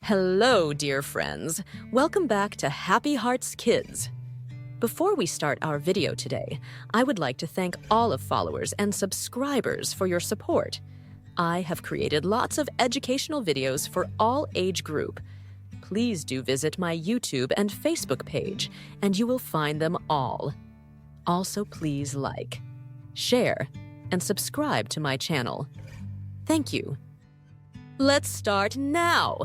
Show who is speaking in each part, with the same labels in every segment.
Speaker 1: Hello, dear friends. Welcome back to Happy Hearts Kids. Before we start our video today, I would like to thank all of followers and subscribers for your support. I have created lots of educational videos for all age group. Please do visit my YouTube and Facebook page, and you will find them all. Also, please like, share, and subscribe to my channel. Thank you. Let's start now!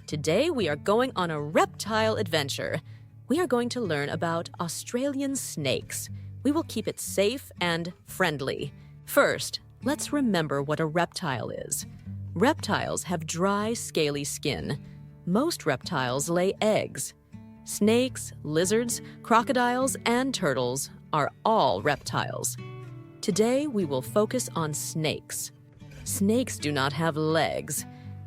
Speaker 1: Today we are going on a reptile adventure. We are going to learn about Australian snakes. We will keep it safe and friendly. First, let's remember what a reptile is. Reptiles have dry, scaly skin. Most reptiles lay eggs. Snakes, lizards, crocodiles, and turtles are all reptiles. Today we will focus on snakes. Snakes do not have legs.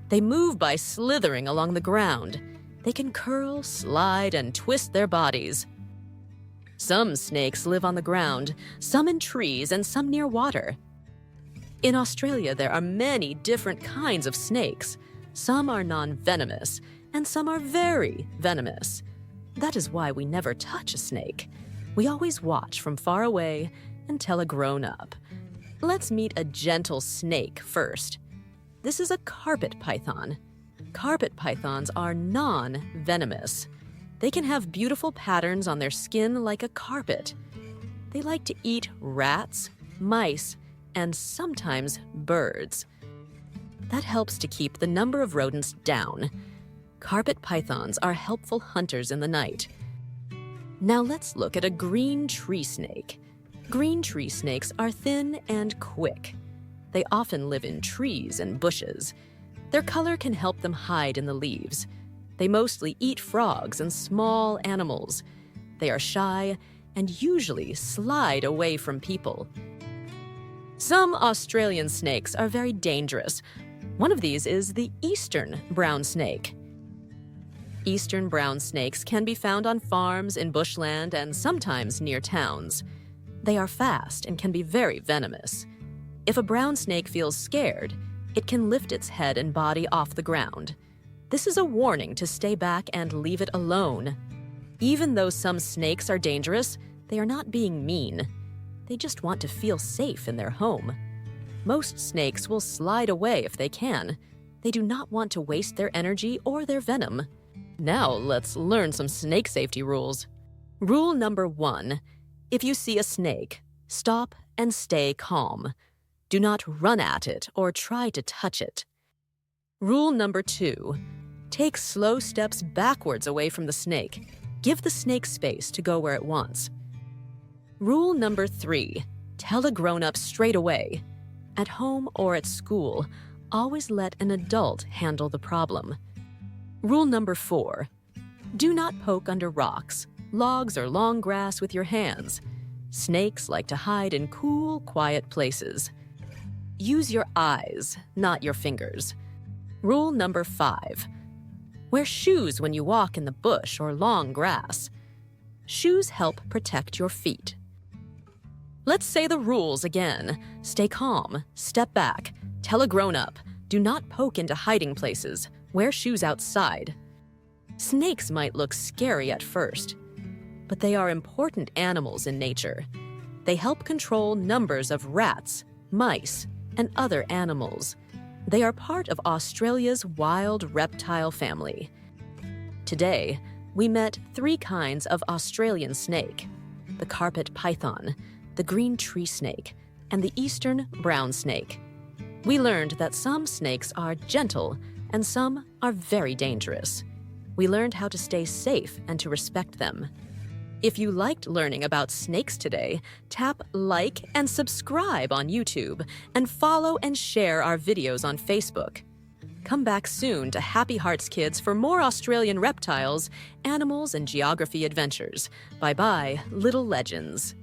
Speaker 1: They move by slithering along the ground. They can curl, slide, and twist their bodies. Some snakes live on the ground, some in trees, and some near water. In Australia, there are many different kinds of snakes. Some are non-venomous, and some are very venomous. That is why we never touch a snake. We always watch from far away and tell a grown-up. Let's meet a gentle snake first. This is a carpet python. Carpet pythons are non-venomous. They can have beautiful patterns on their skin like a carpet. They like to eat rats, mice, and sometimes birds. That helps to keep the number of rodents down. Carpet pythons are helpful hunters in the night. Now let's look at a green tree snake. Green tree snakes are thin and quick. They often live in trees and bushes. Their color can help them hide in the leaves. They mostly eat frogs and small animals. They are shy and usually slide away from people. Some Australian snakes are very dangerous. One of these is the eastern brown snake. Eastern brown snakes can be found on farms in bushland and sometimes near towns. They are fast and can be very venomous. If a brown snake feels scared, it can lift its head and body off the ground. This is a warning to stay back and leave it alone. Even though some snakes are dangerous, they are not being mean. They just want to feel safe in their home. Most snakes will slide away if they can. They do not want to waste their energy or their venom. Now let's learn some snake safety rules. Rule number 1. If you see a snake, stop and stay calm. Do not run at it or try to touch it. Rule number 2. Take slow steps backwards away from the snake. Give the snake space to go where it wants. Rule number 3. Tell a grown-up straight away. At home or at school, always let an adult handle the problem. Rule number 4. Do not poke under rocks, logs, or long grass with your hands. Snakes like to hide in cool, quiet places. Use your eyes, not your fingers. Rule number 5. Wear shoes when you walk in the bush or long grass. Shoes help protect your feet. Let's say the rules again. Stay calm, step back, tell a grown-up, do not poke into hiding places, wear shoes outside. Snakes might look scary at first, but they are important animals in nature. They help control numbers of rats, mice, and other animals. They are part of Australia's wild reptile family. Today, we met 3 kinds of Australian snake: the carpet python, the green tree snake, and the eastern brown snake. We learned that some snakes are gentle and some are very dangerous. We learned how to stay safe and to respect them. If you liked learning about snakes today, tap like and subscribe on YouTube and follow and share our videos on Facebook. Come back soon to Happy Hearts Kids for more Australian reptiles, animals, and geography adventures. Bye-bye, little legends.